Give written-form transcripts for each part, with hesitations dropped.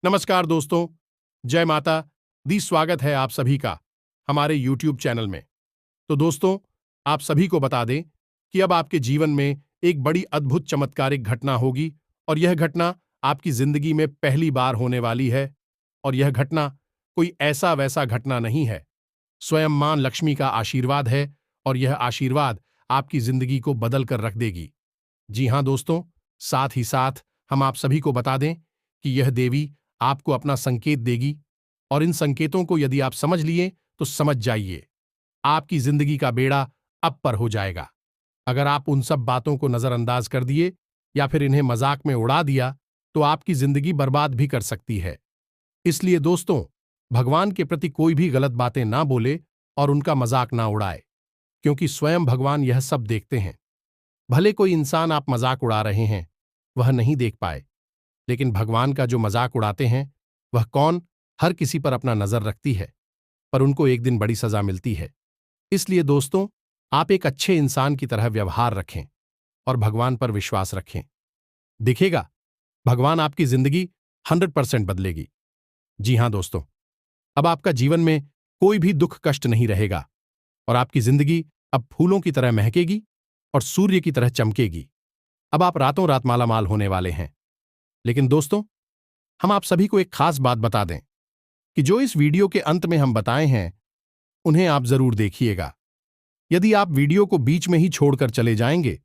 नमस्कार दोस्तों, जय माता दी। स्वागत है आप सभी का हमारे YouTube चैनल में। तो दोस्तों, आप सभी को बता दें कि अब आपके जीवन में एक बड़ी अद्भुत चमत्कारिक घटना होगी और यह घटना आपकी जिंदगी में पहली बार होने वाली है। और यह घटना कोई ऐसा वैसा घटना नहीं है, स्वयं मां लक्ष्मी का आशीर्वाद है और यह आशीर्वाद आपकी जिंदगी को बदल कर रख देगी। जी हां दोस्तों, साथ ही साथ हम आप सभी को बता दें कि यह देवी आपको अपना संकेत देगी और इन संकेतों को यदि आप समझ लिए तो समझ जाइए, आपकी जिंदगी का बेड़ा अब पर हो जाएगा। अगर आप उन सब बातों को नजरअंदाज कर दिए या फिर इन्हें मजाक में उड़ा दिया तो आपकी जिंदगी बर्बाद भी कर सकती है। इसलिए दोस्तों, भगवान के प्रति कोई भी गलत बातें ना बोले और उनका मजाक ना उड़ाए, क्योंकि स्वयं भगवान यह सब देखते हैं। भले कोई इंसान आप मजाक उड़ा रहे हैं वह नहीं देख पाए, लेकिन भगवान का जो मजाक उड़ाते हैं वह कौन, हर किसी पर अपना नजर रखती है, पर उनको एक दिन बड़ी सजा मिलती है। इसलिए दोस्तों, आप एक अच्छे इंसान की तरह व्यवहार रखें और भगवान पर विश्वास रखें। दिखेगा, भगवान आपकी जिंदगी 100% बदलेगी। जी हां दोस्तों, अब आपका जीवन में कोई भी दुख कष्ट नहीं रहेगा और आपकी जिंदगी अब फूलों की तरह महकेगी और सूर्य की तरह चमकेगी। अब आप रातों रात मालामाल होने वाले हैं। लेकिन दोस्तों, हम आप सभी को एक खास बात बता दें कि जो इस वीडियो के अंत में हम बताए हैं उन्हें आप जरूर देखिएगा। यदि आप वीडियो को बीच में ही छोड़कर चले जाएंगे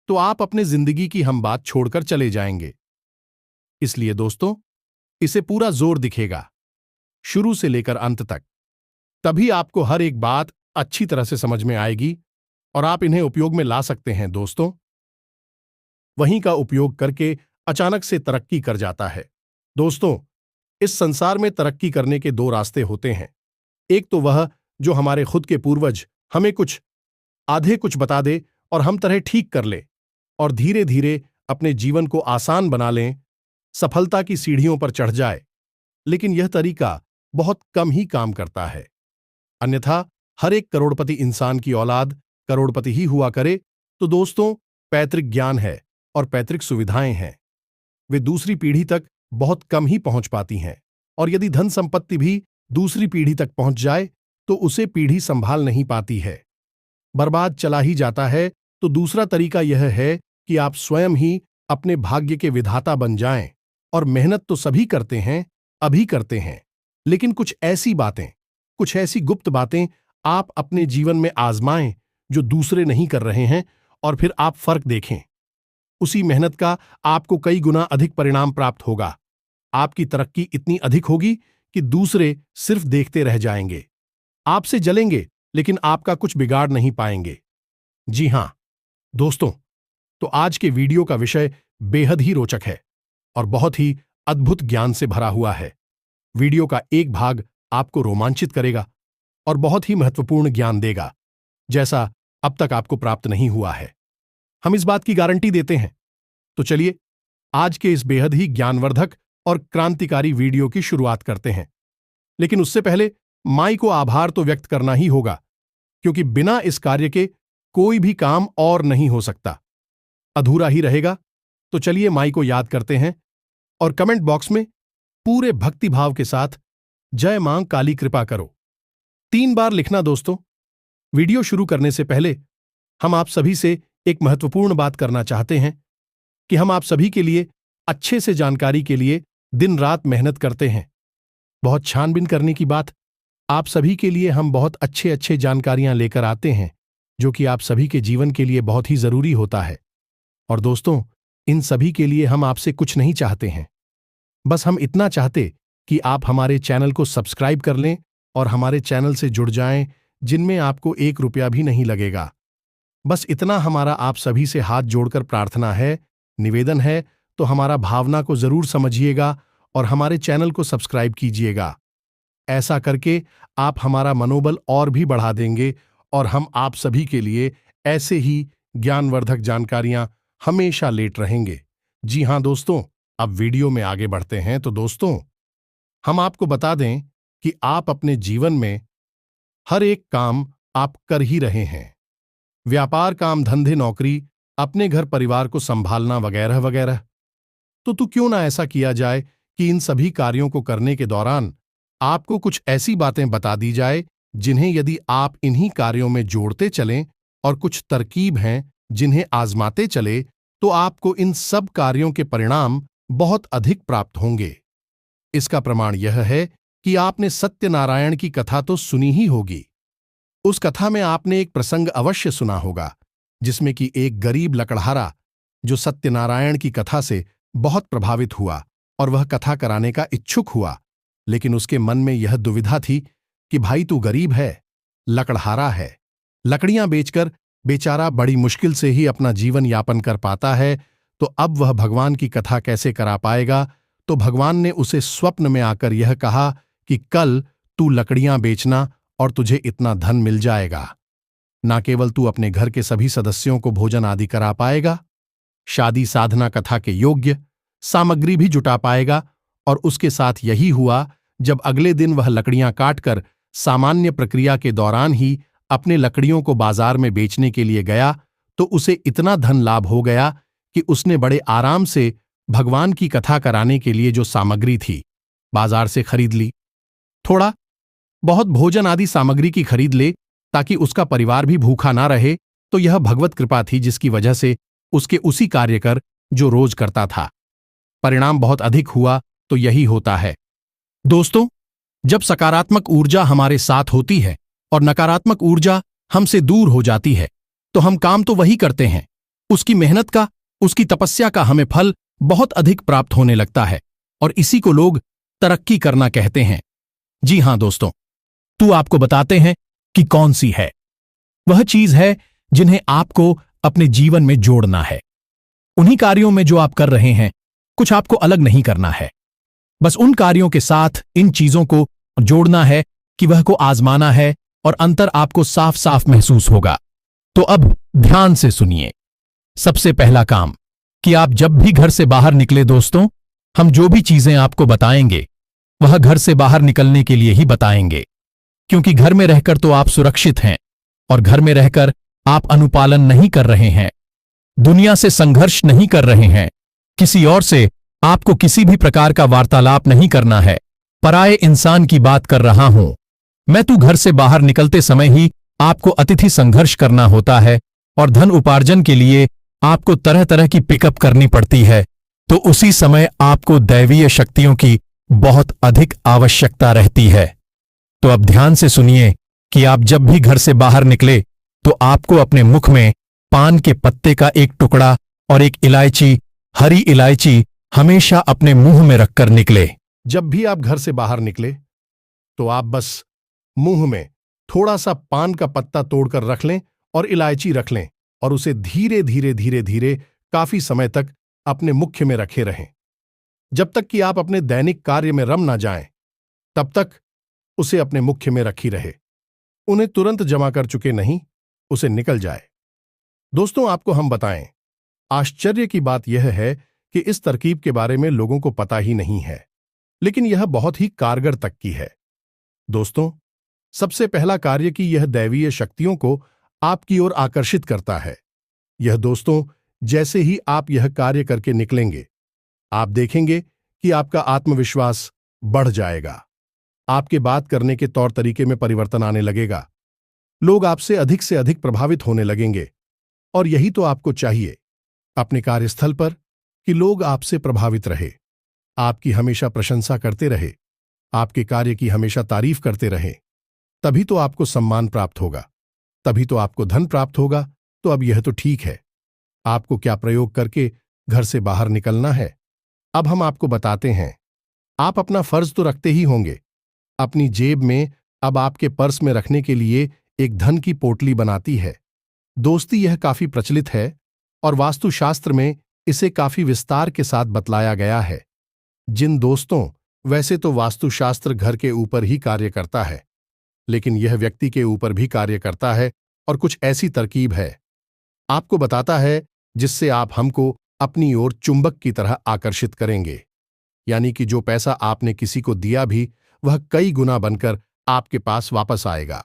तो आप अपने जिंदगी की हम बात छोड़कर चले जाएंगे। इसलिए दोस्तों, इसे पूरा जोर दिखेगा, शुरू से लेकर अंत तक। तभी आपको हर एक बात अच्छी तरह से समझ में आएगी और आप इन्हें उपयोग में ला सकते हैं। दोस्तों, वहीं का उपयोग करके अचानक से तरक्की कर जाता है। दोस्तों, इस संसार में तरक्की करने के दो रास्ते होते हैं। एक तो वह जो हमारे खुद के पूर्वज हमें आधे कुछ बता दे और हम तरह ठीक कर ले और धीरे धीरे अपने जीवन को आसान बना लें, सफलता की सीढ़ियों पर चढ़ जाए। लेकिन यह तरीका बहुत कम ही काम करता है। अन्यथा हर एक करोड़पति इंसान की औलाद करोड़पति ही हुआ करे तो दोस्तों, पैतृक ज्ञान है और पैतृक सुविधाएं हैं, वे दूसरी पीढ़ी तक बहुत कम ही पहुंच पाती हैं। और यदि धन संपत्ति भी दूसरी पीढ़ी तक पहुंच जाए तो उसे पीढ़ी संभाल नहीं पाती है, बर्बाद चला ही जाता है। तो दूसरा तरीका यह है कि आप स्वयं ही अपने भाग्य के विधाता बन जाएं। और मेहनत तो सभी करते हैं, अभी करते हैं, लेकिन कुछ ऐसी गुप्त बातें आप अपने जीवन में आजमाएं जो दूसरे नहीं कर रहे हैं, और फिर आप फर्क देखें। उसी मेहनत का आपको कई गुना अधिक परिणाम प्राप्त होगा। आपकी तरक्की इतनी अधिक होगी कि दूसरे सिर्फ देखते रह जाएंगे, आपसे जलेंगे लेकिन आपका कुछ बिगाड़ नहीं पाएंगे। जी हां दोस्तों, तो आज के वीडियो का विषय बेहद ही रोचक है और बहुत ही अद्भुत ज्ञान से भरा हुआ है। वीडियो का एक भाग आपको रोमांचित करेगा और बहुत ही महत्वपूर्ण ज्ञान देगा, जैसा अब तक आपको प्राप्त नहीं हुआ है। हम इस बात की गारंटी देते हैं। तो चलिए आज के इस बेहद ही ज्ञानवर्धक और क्रांतिकारी वीडियो की शुरुआत करते हैं। लेकिन उससे पहले माई को आभार तो व्यक्त करना ही होगा, क्योंकि बिना इस कार्य के कोई भी काम और नहीं हो सकता, अधूरा ही रहेगा। तो चलिए माई को याद करते हैं और कमेंट बॉक्स में पूरे भक्तिभाव के साथ जय मां काली कृपा करो 3 बार लिखना। दोस्तों, वीडियो शुरू करने से पहले हम आप सभी से एक महत्वपूर्ण बात करना चाहते हैं कि हम आप सभी के लिए अच्छे से जानकारी के लिए दिन रात मेहनत करते हैं। बहुत छानबीन करने की बात, आप सभी के लिए हम बहुत अच्छे जानकारियां लेकर आते हैं जो कि आप सभी के जीवन के लिए बहुत ही जरूरी होता है। और दोस्तों, इन सभी के लिए हम आपसे कुछ नहीं चाहते हैं, बस हम इतना चाहते कि आप हमारे चैनल को सब्सक्राइब कर लें और हमारे चैनल से जुड़ जाएं, जिनमें आपको 1 रुपया भी नहीं लगेगा। बस इतना हमारा आप सभी से हाथ जोड़कर प्रार्थना है, निवेदन है। तो हमारा भावना को जरूर समझिएगा और हमारे चैनल को सब्सक्राइब कीजिएगा। ऐसा करके आप हमारा मनोबल और भी बढ़ा देंगे और हम आप सभी के लिए ऐसे ही ज्ञानवर्धक जानकारियां हमेशा लेट रहेंगे। जी हां दोस्तों, अब वीडियो में आगे बढ़ते हैं। तो दोस्तों, हम आपको बता दें कि आप अपने जीवन में हर एक काम आप कर ही रहे हैं। व्यापार, काम धंधे, नौकरी, अपने घर परिवार को संभालना वगैरह वगैरह। तो क्यों ना ऐसा किया जाए कि इन सभी कार्यों को करने के दौरान आपको कुछ ऐसी बातें बता दी जाए जिन्हें यदि आप इन्हीं कार्यों में जोड़ते चलें और कुछ तरकीब हैं जिन्हें आजमाते चले तो आपको इन सब कार्यों के परिणाम बहुत अधिक प्राप्त होंगे। इसका प्रमाण यह है कि आपने सत्यनारायण की कथा तो सुनी ही होगी। उस कथा में आपने एक प्रसंग अवश्य सुना होगा जिसमें कि एक गरीब लकड़हारा जो सत्यनारायण की कथा से बहुत प्रभावित हुआ और वह कथा कराने का इच्छुक हुआ, लेकिन उसके मन में यह दुविधा थी कि भाई तू गरीब है, लकड़हारा है, लकड़ियां बेचकर बेचारा बड़ी मुश्किल से ही अपना जीवन यापन कर पाता है, तो अब वह भगवान की कथा कैसे करा पाएगा। तो भगवान ने उसे स्वप्न में आकर यह कहा कि कल तू लकड़ियां बेचना और तुझे इतना धन मिल जाएगा। न केवल तू अपने घर के सभी सदस्यों को भोजन आदि करा पाएगा, शादी साधना कथा के योग्य सामग्री भी जुटा पाएगा। और उसके साथ यही हुआ। जब अगले दिन वह लकड़ियां काटकर सामान्य प्रक्रिया के दौरान ही अपने लकड़ियों को बाजार में बेचने के लिए गया तो उसे इतना धन लाभ हो गया कि उसने बड़े आराम से भगवान की कथा कराने के लिए जो सामग्री थी बाजार से खरीद ली। थोड़ा बहुत भोजन आदि सामग्री की खरीद ले ताकि उसका परिवार भी भूखा ना रहे, तो यह भगवत कृपा थी जिसकी वजह से उसके उसी कार्य कर जो रोज करता था। परिणाम बहुत अधिक हुआ। तो यही होता है दोस्तों, जब सकारात्मक ऊर्जा हमारे साथ होती है और नकारात्मक ऊर्जा हमसे दूर हो जाती है तो हम काम तो वही करते हैं, उसकी मेहनत का, उसकी तपस्या का हमें फल बहुत अधिक प्राप्त होने लगता है और इसी को लोग तरक्की करना कहते हैं। जी हां दोस्तों, तो आपको बताते हैं कि कौन सी है वह चीज है जिन्हें आपको अपने जीवन में जोड़ना है। उन्हीं कार्यों में जो आप कर रहे हैं कुछ आपको अलग नहीं करना है, बस उन कार्यों के साथ इन चीजों को जोड़ना है कि वह को आजमाना है और अंतर आपको साफ साफ महसूस होगा। तो अब ध्यान से सुनिए। सबसे पहला काम कि आप जब भी घर से बाहर निकले दोस्तों, हम जो भी चीजें आपको बताएंगे वह घर से बाहर निकलने के लिए ही बताएंगे, क्योंकि घर में रहकर तो आप सुरक्षित हैं और घर में रहकर आप अनुपालन नहीं कर रहे हैं, दुनिया से संघर्ष नहीं कर रहे हैं, किसी और से आपको किसी भी प्रकार का वार्तालाप नहीं करना है, पराये इंसान की बात कर रहा हूं मैं। तो घर से बाहर निकलते समय ही आपको अतिथि संघर्ष करना होता है और धन उपार्जन के लिए आपको तरह तरह की पिकअप करनी पड़ती है, तो उसी समय आपको दैवीय शक्तियों की बहुत अधिक आवश्यकता रहती है। तो अब ध्यान से सुनिए कि आप जब भी घर से बाहर निकले तो आपको अपने मुख में पान के पत्ते का एक टुकड़ा और एक इलायची, हरी इलायची हमेशा अपने मुंह में रखकर निकले। जब भी आप घर से बाहर निकले तो आप बस मुंह में थोड़ा सा पान का पत्ता तोड़कर रख लें और इलायची रख लें और उसे धीरे धीरे धीरे धीरे काफी समय तक अपने मुख्य में रखे रहें। जब तक कि आप अपने दैनिक कार्य में रम ना जाएं, तब तक उसे अपने मुख्य में रखी रहे। उन्हें तुरंत जमा कर चुके नहीं, उसे निकल जाए। दोस्तों, आपको हम बताएं, आश्चर्य की बात यह है कि इस तरकीब के बारे में लोगों को पता ही नहीं है, लेकिन यह बहुत ही कारगर तक की है। दोस्तों, सबसे पहला कार्य कि यह दैवीय शक्तियों को आपकी ओर आकर्षित करता है। यह दोस्तों, जैसे ही आप यह कार्य करके निकलेंगे, आप देखेंगे कि आपका आत्मविश्वास बढ़ जाएगा, आपके बात करने के तौर तरीके में परिवर्तन आने लगेगा, लोग आपसे अधिक प्रभावित होने लगेंगे। और यही तो आपको चाहिए अपने कार्यस्थल पर, कि लोग आपसे प्रभावित रहे, आपकी हमेशा प्रशंसा करते रहे, आपके कार्य की हमेशा तारीफ करते रहे। तभी तो आपको सम्मान प्राप्त होगा, तभी तो आपको धन प्राप्त होगा। तो अब यह तो ठीक है, आपको क्या प्रयोग करके घर से बाहर निकलना है, अब हम आपको बताते हैं। आप अपना फर्ज तो रखते ही होंगे। अपनी जेब में अब आपके पर्स में रखने के लिए एक धन की पोटली बनाती है। दोस्ती, यह काफी प्रचलित है और वास्तुशास्त्र में इसे काफी विस्तार के साथ बतलाया गया है। जिन दोस्तों, वैसे तो वास्तुशास्त्र घर के ऊपर ही कार्य करता है, लेकिन यह व्यक्ति के ऊपर भी कार्य करता है और कुछ ऐसी तरकीब है आपको बताता है जिससे आप हमको अपनी ओर चुंबक की तरह आकर्षित करेंगे। यानी कि जो पैसा आपने किसी को दिया भी, वह कई गुना बनकर आपके पास वापस आएगा।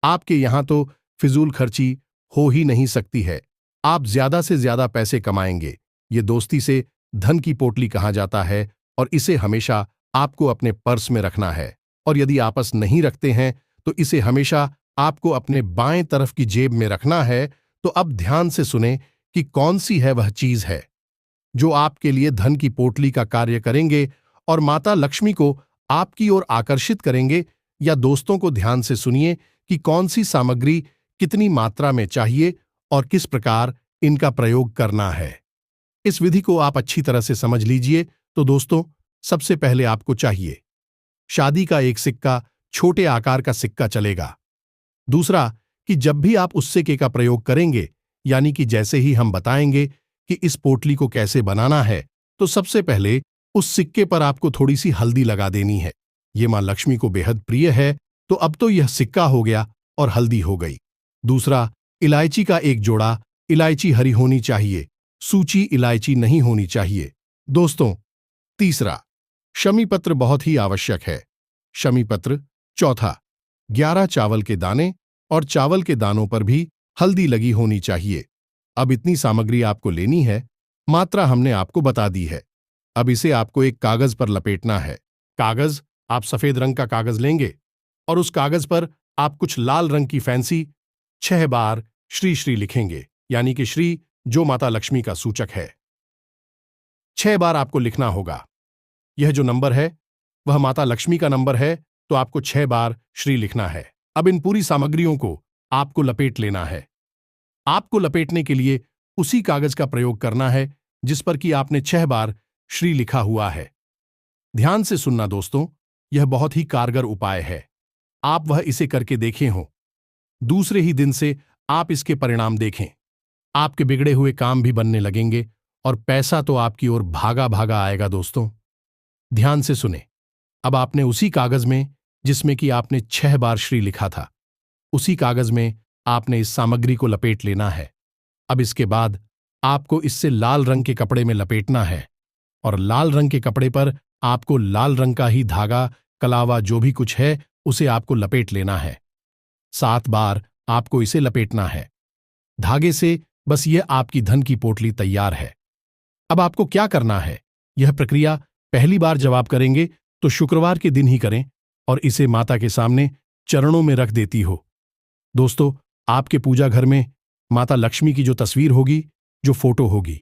आपके यहां तो फिजूल खर्ची हो ही नहीं सकती है, आप ज्यादा से ज्यादा पैसे कमाएंगे। ये दोस्ती से धन की पोटली कहा जाता है और इसे हमेशा आपको अपने पर्स में रखना है। और यदि आपस नहीं रखते हैं तो इसे हमेशा आपको अपने बाएं तरफ की जेब में रखना है। तो अब ध्यान से सुने कि कौन सी है वह चीज है जो आपके लिए धन की पोटली का कार्य करेंगे और माता लक्ष्मी को आपकी ओर आकर्षित करेंगे। या दोस्तों को ध्यान से सुनिए कि कौन सी सामग्री कितनी मात्रा में चाहिए और किस प्रकार इनका प्रयोग करना है। इस विधि को आप अच्छी तरह से समझ लीजिए। तो दोस्तों, सबसे पहले आपको चाहिए शादी का एक सिक्का, छोटे आकार का सिक्का चलेगा। दूसरा, कि जब भी आप उस सिक्के का प्रयोग करेंगे, यानी कि जैसे ही हम बताएंगे कि इस पोटली को कैसे बनाना है, तो सबसे पहले उस सिक्के पर आपको थोड़ी सी हल्दी लगा देनी है। ये मां लक्ष्मी को बेहद प्रिय है, तो अब तो यह सिक्का हो गया और हल्दी हो गई। दूसरा, इलायची का एक जोड़ा। इलायची हरी होनी चाहिए, सूची इलायची नहीं होनी चाहिए। दोस्तों, तीसरा, शमी पत्र बहुत ही आवश्यक है। शमी पत्र। चौथा, 11 चावल के दाने, और चावल के दानों पर भी हल्दी लगी होनी चाहिए। अब इतनी सामग्री आपको लेनी है, मात्रा हमने आपको बता दी है। अब इसे आपको एक कागज पर लपेटना है। कागज, आप सफेद रंग का कागज लेंगे और उस कागज पर आप कुछ लाल रंग की फैंसी 6 बार श्री श्री लिखेंगे, यानी कि श्री जो माता लक्ष्मी का सूचक है। 6 बार आपको लिखना होगा। यह जो नंबर है वह माता लक्ष्मी का नंबर है, तो आपको 6 बार श्री लिखना है। अब इन पूरी सामग्रियों को आपको लपेट लेना है। आपको लपेटने के लिए उसी कागज का प्रयोग करना है जिस पर कि आपने 6 बार श्री लिखा हुआ है। ध्यान से सुनना दोस्तों, यह बहुत ही कारगर उपाय है। आप वह इसे करके देखे हों, दूसरे ही दिन से आप इसके परिणाम देखें। आपके बिगड़े हुए काम भी बनने लगेंगे और पैसा तो आपकी ओर भागा भागा आएगा। दोस्तों, ध्यान से सुने। अब आपने उसी कागज में जिसमें कि आपने 6 बार श्री लिखा था, उसी कागज में आपने इस सामग्री को लपेट लेना है। अब इसके बाद आपको इससे लाल रंग के कपड़े में लपेटना है और लाल रंग के कपड़े पर आपको लाल रंग का ही धागा, कलावा जो भी कुछ है उसे आपको लपेट लेना है। 7 बार आपको इसे लपेटना है धागे से। बस यह आपकी धन की पोटली तैयार है। अब आपको क्या करना है, यह प्रक्रिया पहली बार जब आप करेंगे तो शुक्रवार के दिन ही करें और इसे माता के सामने चरणों में रख देती हो। दोस्तों, आपके पूजा घर में माता लक्ष्मी की जो तस्वीर होगी, जो फोटो होगी,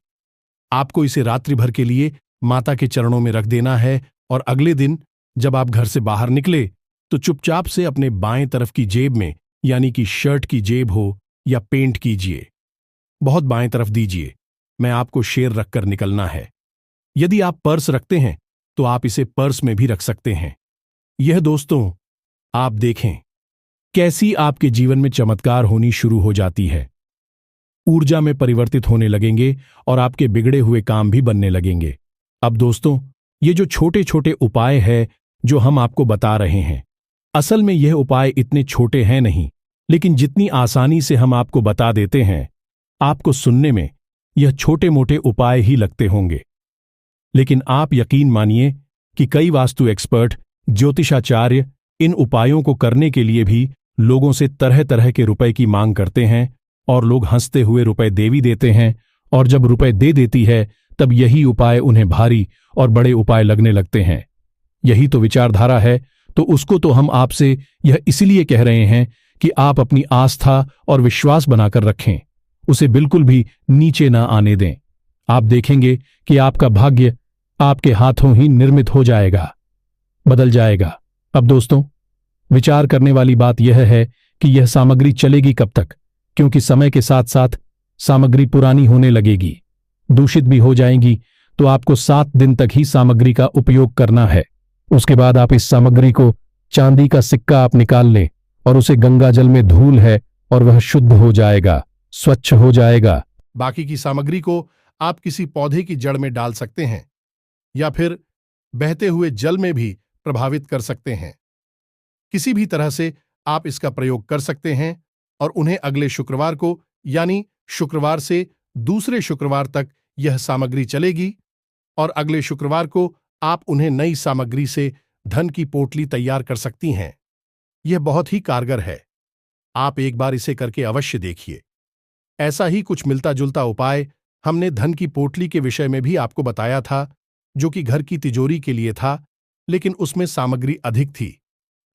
आपको इसे रात्रि भर के लिए माता के चरणों में रख देना है। और अगले दिन जब आप घर से बाहर निकले तो चुपचाप से अपने बाएं तरफ की जेब में, यानी कि शर्ट की जेब हो या पेंट कीजिए, बहुत बाएं तरफ दीजिए, मैं आपको शेर रखकर निकलना है। यदि आप पर्स रखते हैं तो आप इसे पर्स में भी रख सकते हैं। यह दोस्तों, आप देखें कैसी आपके जीवन में चमत्कार होनी शुरू हो जाती है। ऊर्जा में परिवर्तित होने लगेंगे और आपके बिगड़े हुए काम भी बनने लगेंगे। अब दोस्तों, ये जो छोटे छोटे उपाय हैं जो हम आपको बता रहे हैं, असल में यह उपाय इतने छोटे हैं नहीं, लेकिन जितनी आसानी से हम आपको बता देते हैं, आपको सुनने में यह छोटे मोटे उपाय ही लगते होंगे। लेकिन आप यकीन मानिए कि कई वास्तु एक्सपर्ट, ज्योतिषाचार्य इन उपायों को करने के लिए भी लोगों से तरह तरह के रुपए की मांग करते हैं और लोग हंसते हुए रुपए दे भी देते हैं। और जब रुपए दे देती है तब यही उपाय उन्हें भारी और बड़े उपाय लगने लगते हैं। यही तो विचारधारा है। तो उसको तो हम आपसे यह इसलिए कह रहे हैं कि आप अपनी आस्था और विश्वास बनाकर रखें, उसे बिल्कुल भी नीचे ना आने दें। आप देखेंगे कि आपका भाग्य आपके हाथों ही निर्मित हो जाएगा, बदल जाएगा। अब दोस्तों, विचार करने वाली बात यह है कि यह सामग्री चलेगी कब तक, क्योंकि समय के साथ साथ सामग्री पुरानी होने लगेगी, दूषित भी हो जाएंगी। तो आपको 7 दिन तक ही सामग्री का उपयोग करना है। उसके बाद आप इस सामग्री को, चांदी का सिक्का आप निकाल लें और उसे गंगा जल में धूल है और वह शुद्ध हो जाएगा, स्वच्छ हो जाएगा। बाकी की सामग्री को आप किसी पौधे की जड़ में डाल सकते हैं या फिर बहते हुए जल में भी प्रभावित कर सकते हैं। किसी भी तरह से आप इसका प्रयोग कर सकते हैं और उन्हें अगले शुक्रवार को, यानी शुक्रवार से दूसरे शुक्रवार तक यह सामग्री चलेगी और अगले शुक्रवार को आप उन्हें नई सामग्री से धन की पोटली तैयार कर सकती हैं। यह बहुत ही कारगर है। आप एक बार इसे करके अवश्य देखिए। ऐसा ही कुछ मिलता जुलता उपाय हमने धन की पोटली के विषय में भी आपको बताया था, जो कि घर की तिजोरी के लिए था, लेकिन उसमें सामग्री अधिक थी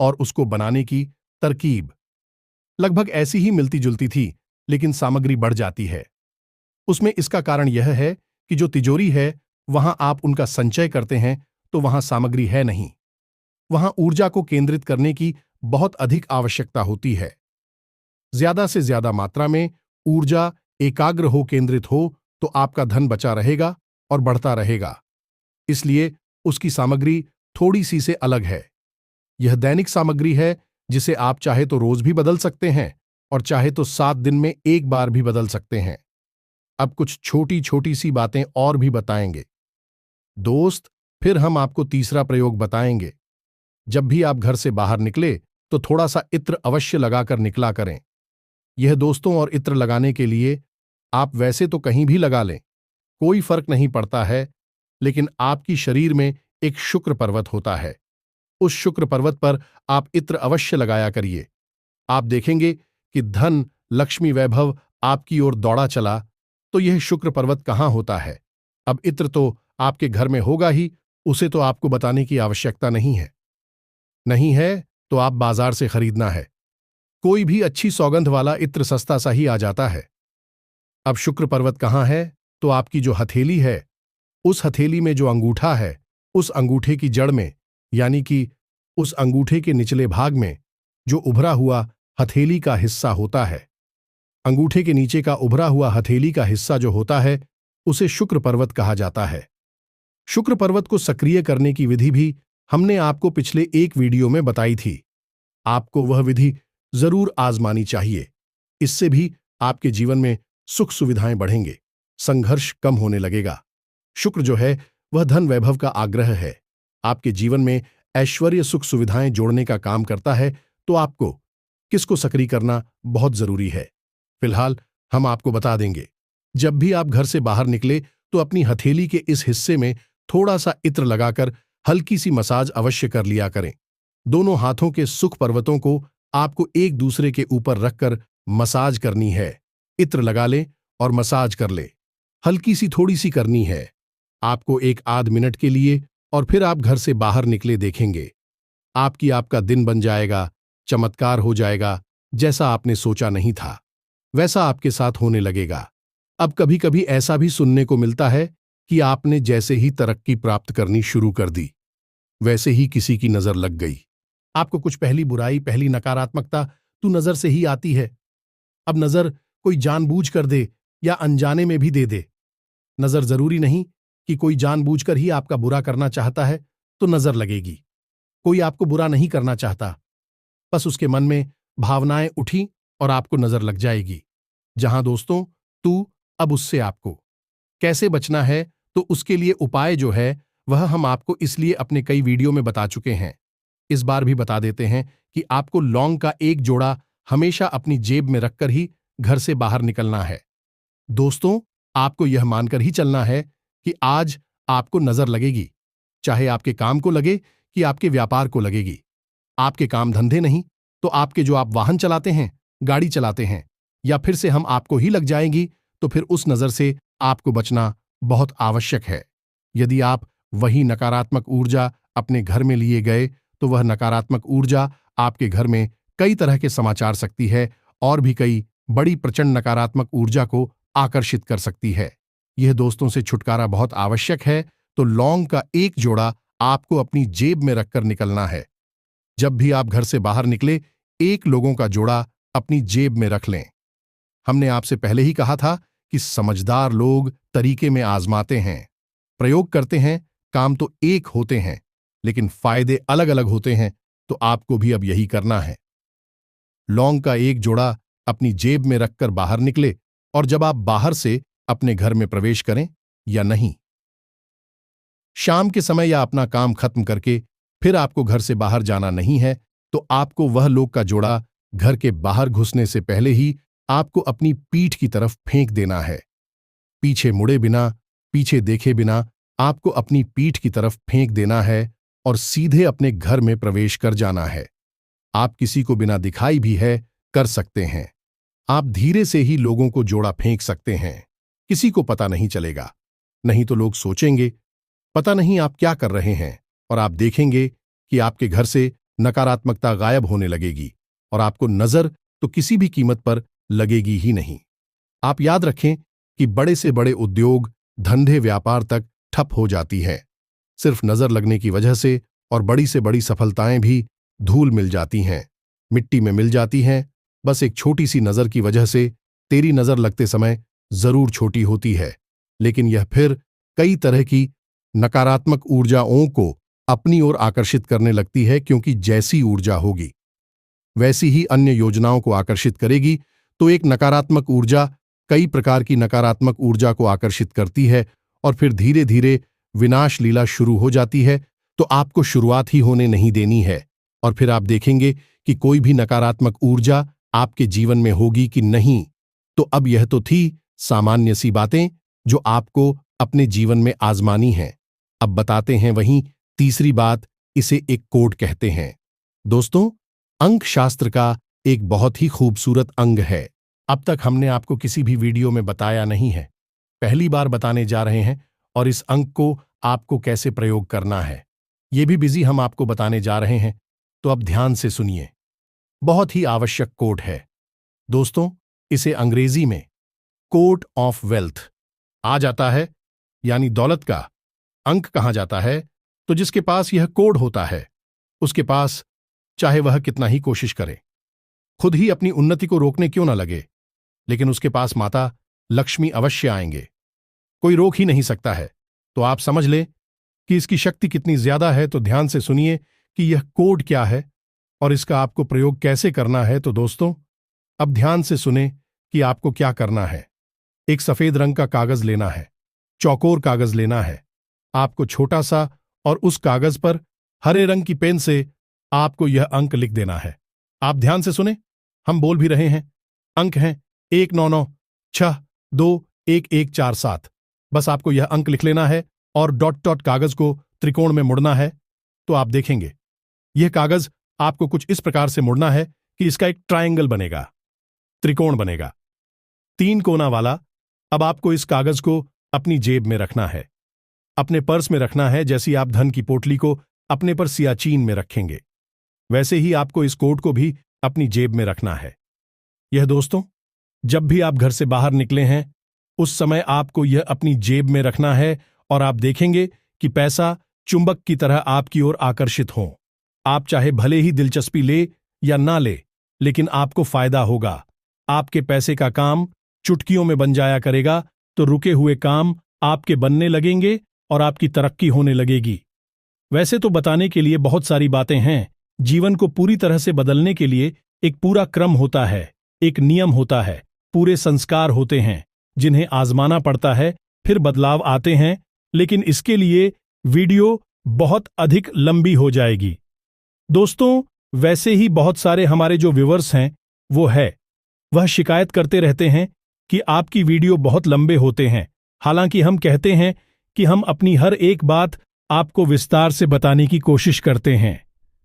और उसको बनाने की तरकीब लगभग ऐसी ही मिलती जुलती थी, लेकिन सामग्री बढ़ जाती है। उसमें इसका कारण यह है कि जो तिजोरी है, वहां आप उनका संचय करते हैं तो वहां सामग्री है नहीं। वहां ऊर्जा को केंद्रित करने की बहुत अधिक आवश्यकता होती है। ज्यादा से ज्यादा मात्रा में ऊर्जा एकाग्र हो केंद्रित हो तो आपका धन बचा रहेगा और बढ़ता रहेगा। इसलिए उसकी सामग्री थोड़ी सी से अलग है। यह दैनिक सामग्री है जिसे आप चाहे तो रोज भी बदल सकते हैं और चाहे तो 7 दिन में एक बार भी बदल सकते हैं। अब कुछ छोटी छोटी सी बातें और भी बताएंगे दोस्त। फिर हम आपको तीसरा प्रयोग बताएंगे। जब भी आप घर से बाहर निकले तो थोड़ा सा इत्र अवश्य लगाकर निकला करें। यह दोस्तों और इत्र लगाने के लिए आप वैसे तो कहीं भी लगा लें, कोई फर्क नहीं पड़ता है, लेकिन आपकी शरीर में एक शुक्र पर्वत होता है। उस शुक्र पर्वत पर आप इत्र अवश्य लगाया करिए। आप देखेंगे कि धन, लक्ष्मी, वैभव आपकी ओर दौड़ा चला। तो यह शुक्र पर्वत कहाँ होता है? अब इत्र तो आपके घर में होगा ही, उसे तो आपको बताने की आवश्यकता नहीं है। नहीं है तो आप बाजार से खरीदना है। कोई भी अच्छी सौगंध वाला इत्र सस्ता सा ही आ जाता है। अब शुक्र पर्वत कहाँ है? तो आपकी जो हथेली है, उस हथेली में जो अंगूठा है, उस अंगूठे की जड़ में, यानी कि उस अंगूठे के निचले भाग में जो उभरा हुआ हथेली का हिस्सा होता है। अंगूठे के नीचे का उभरा हुआ हथेली का हिस्सा जो होता है, उसे शुक्र पर्वत कहा जाता है। शुक्र पर्वत को सक्रिय करने की विधि भी हमने आपको पिछले एक वीडियो में बताई थी। आपको वह विधि जरूर आजमानी चाहिए। इससे भी आपके जीवन में सुख सुविधाएं बढ़ेंगे, संघर्ष कम होने लगेगा। शुक्र जो है वह धन वैभव का आग्रह है। आपके जीवन में ऐश्वर्य सुख सुविधाएं जोड़ने का काम करता है। तो आपको किसको सक्रिय करना बहुत जरूरी है, फिलहाल हम आपको बता देंगे। जब भी आप घर से बाहर निकले तो अपनी हथेली के इस हिस्से में थोड़ा सा इत्र लगाकर हल्की सी मसाज अवश्य कर लिया करें। दोनों हाथों के सुख पर्वतों को आपको एक दूसरे के ऊपर रखकर मसाज करनी है। इत्र लगा ले और मसाज कर ले। हल्की सी थोड़ी सी करनी है आपको 1 आध मिनट के लिए, और फिर आप घर से बाहर निकले देखेंगे आपका दिन बन जाएगा, चमत्कार हो जाएगा। जैसा आपने सोचा नहीं था वैसा आपके साथ होने लगेगा। अब कभी कभी ऐसा भी सुनने को मिलता है कि आपने जैसे ही तरक्की प्राप्त करनी शुरू कर दी, वैसे ही किसी की नजर लग गई। आपको कुछ पहली बुराई, पहली नकारात्मकता तो नजर से ही आती है। अब नजर कोई जानबूझ कर दे या अनजाने में भी दे दे। नजर जरूरी नहीं कि कोई जानबूझकर ही आपका बुरा करना चाहता है तो नजर लगेगी। कोई आपको बुरा नहीं करना चाहता, बस उसके मन में भावनाएं उठी और आपको नजर लग जाएगी। जहां दोस्तों तू अब उससे आपको कैसे बचना है, तो उसके लिए उपाय जो है वह हम आपको इसलिए अपने कई वीडियो में बता चुके हैं। इस बार भी बता देते हैं कि आपको लौंग का एक जोड़ा हमेशा अपनी जेब में रखकर ही घर से बाहर निकलना है। दोस्तों, आपको यह मानकर ही चलना है कि आज आपको नजर लगेगी, चाहे आपके काम को लगे कि आपके व्यापार को लगेगी। आपके काम धंधे नहीं तो आपके जो आप वाहन चलाते हैं, गाड़ी चलाते हैं, या फिर से हम आपको ही लग जाएंगी, तो फिर उस नजर से आपको बचना बहुत आवश्यक है। यदि आप वही नकारात्मक ऊर्जा अपने घर में लिए गए तो वह नकारात्मक ऊर्जा आपके घर में कई तरह के समाचार सकती है और भी कई बड़ी प्रचंड नकारात्मक ऊर्जा को आकर्षित कर सकती है। यह दोस्तों से छुटकारा बहुत आवश्यक है। तो लौंग का एक जोड़ा आपको अपनी जेब में रखकर निकलना है। जब भी आप घर से बाहर निकले, एक लोगों का जोड़ा अपनी जेब में रख लें। हमने आपसे पहले ही कहा था कि समझदार लोग तरीके में आजमाते हैं, प्रयोग करते हैं, काम तो एक होते हैं लेकिन फायदे अलग अलग होते हैं। तो आपको भी अब यही करना है। लौंग का एक जोड़ा अपनी जेब में रखकर बाहर निकले, और जब आप बाहर से अपने घर में प्रवेश करें या नहीं, शाम के समय या अपना काम खत्म करके फिर आपको घर से बाहर जाना नहीं है, तो आपको वह लोग का जोड़ा घर के बाहर घुसने से पहले ही आपको अपनी पीठ की तरफ फेंक देना है। पीछे मुड़े बिना, पीछे देखे बिना आपको अपनी पीठ की तरफ फेंक देना है और सीधे अपने घर में प्रवेश कर जाना है। आप किसी को बिना दिखाई भी है कर सकते हैं। आप धीरे से ही लोगों को जोड़ा फेंक सकते हैं, किसी को पता नहीं चलेगा। नहीं तो लोग सोचेंगे पता नहीं आप क्या कर रहे हैं, और आप देखेंगे कि आपके घर से नकारात्मकता गायब होने लगेगी और आपको नजर तो किसी भी कीमत पर लगेगी ही नहीं। आप याद रखें कि बड़े से बड़े उद्योग, धंधे, व्यापार तक ठप हो जाती है सिर्फ नजर लगने की वजह से, और बड़ी से बड़ी सफलताएं भी धूल मिल जाती हैं, मिट्टी में मिल जाती हैं, बस एक छोटी सी नजर की वजह से। तेरी नजर लगते समय जरूर छोटी होती है, लेकिन यह फिर कई तरह की नकारात्मक ऊर्जाओं को अपनी ओर आकर्षित करने लगती है, क्योंकि जैसी ऊर्जा होगी वैसी ही अन्य योजनाओं को आकर्षित करेगी। तो एक नकारात्मक ऊर्जा कई प्रकार की नकारात्मक ऊर्जा को आकर्षित करती है, और फिर धीरे धीरे विनाश लीला शुरू हो जाती है। तो आपको शुरुआत ही होने नहीं देनी है, और फिर आप देखेंगे कि कोई भी नकारात्मक ऊर्जा आपके जीवन में होगी कि नहीं। तो अब यह तो थी सामान्य सी बातें जो आपको अपने जीवन में आजमानी हैं। अब बताते हैं वहीं तीसरी बात, इसे एक कोड कहते हैं। दोस्तों, अंक शास्त्र का एक बहुत ही खूबसूरत अंग है। अब तक हमने आपको किसी भी वीडियो में बताया नहीं है, पहली बार बताने जा रहे हैं, और इस अंक को आपको कैसे प्रयोग करना है ये भी बिजी हम आपको बताने जा रहे हैं। तो अब ध्यान से सुनिए, बहुत ही आवश्यक कोड है। दोस्तों, इसे अंग्रेजी में कोड ऑफ वेल्थ आ जाता है, यानी दौलत का अंक कहा जाता है। तो जिसके पास यह कोड होता है, उसके पास चाहे वह कितना ही कोशिश करे, खुद ही अपनी उन्नति को रोकने क्यों ना लगे, लेकिन उसके पास माता लक्ष्मी अवश्य आएंगे, कोई रोक ही नहीं सकता है। तो आप समझ ले कि इसकी शक्ति कितनी ज्यादा है। तो ध्यान से सुनिए कि यह कोड क्या है और इसका आपको प्रयोग कैसे करना है। तो दोस्तों, अब ध्यान से सुने कि आपको क्या करना है। एक सफेद रंग का कागज लेना है, चौकोर कागज लेना है आपको, छोटा सा, और उस कागज पर हरे रंग की पेन से आपको यह अंक लिख देना है। आप ध्यान से सुने, हम बोल भी रहे हैं। अंक हैं 1996211147। बस आपको यह अंक लिख लेना है और डॉट डॉट कागज को त्रिकोण में मुड़ना है। तो आप देखेंगे यह कागज आपको कुछ इस प्रकार से मुड़ना है कि इसका एक ट्रायंगल बनेगा, त्रिकोण बनेगा, 3 कोना वाला। अब आपको इस कागज को अपनी जेब में रखना है, अपने पर्स में रखना है, जैसी आप धन की पोटली को अपने पर सियाचीन में रखेंगे, वैसे ही आपको इस कोड को भी अपनी जेब में रखना है। यह दोस्तों, जब भी आप घर से बाहर निकले हैं, उस समय आपको यह अपनी जेब में रखना है, और आप देखेंगे कि पैसा चुंबक की तरह आपकी ओर आकर्षित हो। आप चाहे भले ही दिलचस्पी ले या ना ले, लेकिन आपको फायदा होगा। आपके पैसे का काम चुटकियों में बन जाया करेगा। तो रुके हुए काम आपके बनने लगेंगे और आपकी तरक्की होने लगेगी। वैसे तो बताने के लिए बहुत सारी बातें हैं। जीवन को पूरी तरह से बदलने के लिए एक पूरा क्रम होता है, एक नियम होता है, पूरे संस्कार होते हैं जिन्हें आजमाना पड़ता है, फिर बदलाव आते हैं। लेकिन इसके लिए वीडियो बहुत अधिक लंबी हो जाएगी। दोस्तों, वैसे ही बहुत सारे हमारे जो व्यूअर्स हैं वह शिकायत करते रहते हैं कि आपकी वीडियो बहुत लंबे होते हैं। हालांकि हम कहते हैं कि हम अपनी हर एक बात आपको विस्तार से बताने की कोशिश करते हैं।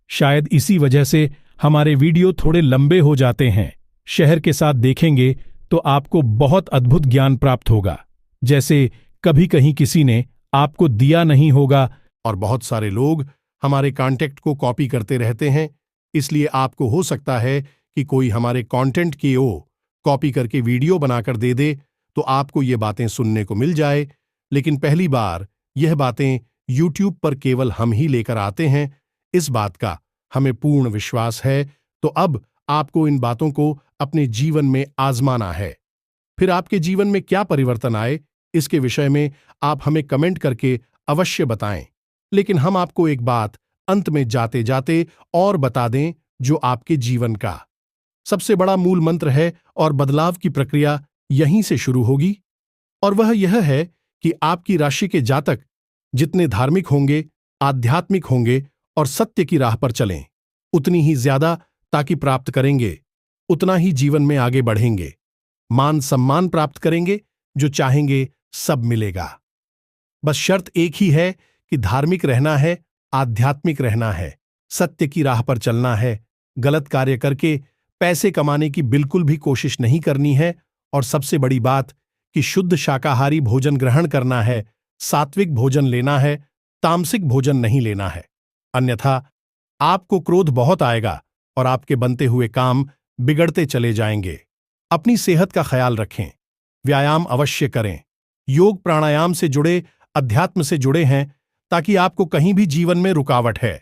शायद इसी वजह से हमारे वीडियो थोड़े लंबे हो जाते हैं। शहर के साथ देखेंगे तो आपको बहुत अद्भुत ज्ञान प्राप्त होगा, जैसे कभी कहीं किसी ने आपको दिया नहीं होगा। और बहुत सारे लोग हमारे कॉन्टेंट को कॉपी करते रहते हैं, इसलिए आपको हो सकता है कि कोई हमारे कंटेंट की कॉपी करके वीडियो बनाकर दे दे, तो आपको ये बातें सुनने को मिल जाए। लेकिन पहली बार यह बातें YouTube पर केवल हम ही लेकर आते हैं, इस बात का हमें पूर्ण विश्वास है। तो अब आपको इन बातों को अपने जीवन में आजमाना है। फिर आपके जीवन में क्या परिवर्तन आए, इसके विषय में आप हमें कमेंट करके अवश्य बताएं। लेकिन हम आपको एक बात अंत में जाते जाते और बता दें, जो आपके जीवन का सबसे बड़ा मूल मंत्र है, और बदलाव की प्रक्रिया यहीं से शुरू होगी। और वह यह है कि आपकी राशि के जातक जितने धार्मिक होंगे, आध्यात्मिक होंगे और सत्य की राह पर चलें, उतनी ही ज्यादा ताकि प्राप्त करेंगे, उतना ही जीवन में आगे बढ़ेंगे, मान सम्मान प्राप्त करेंगे, जो चाहेंगे सब मिलेगा। बस शर्त एक ही है कि धार्मिक रहना है, आध्यात्मिक रहना है, सत्य की राह पर चलना है, गलत कार्य करके पैसे कमाने की बिल्कुल भी कोशिश नहीं करनी है, और सबसे बड़ी बात कि शुद्ध शाकाहारी भोजन ग्रहण करना है, सात्विक भोजन लेना है, तामसिक भोजन नहीं लेना है, अन्यथा आपको क्रोध बहुत आएगा और आपके बनते हुए काम बिगड़ते चले जाएंगे। अपनी सेहत का ख्याल रखें, व्यायाम अवश्य करें। योग प्राणायाम से जुड़े, अध्यात्म से जुड़े हैं, ताकि आपको कहीं भी जीवन में रुकावट है।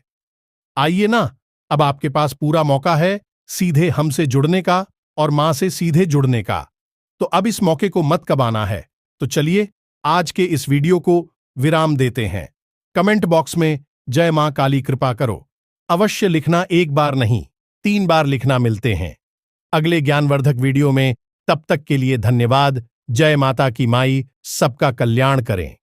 आइए ना, अब आपके पास पूरा मौका है सीधे हमसे जुड़ने का और मां से सीधे जुड़ने का। तो अब इस मौके को मत कबाना है। तो चलिए आज के इस वीडियो को विराम देते हैं। कमेंट बॉक्स में जय मां काली कृपा करो अवश्य लिखना, एक बार नहीं 3 बार लिखना। मिलते हैं अगले ज्ञानवर्धक वीडियो में, तब तक के लिए धन्यवाद। जय माता की माई सबका कल्याण करें।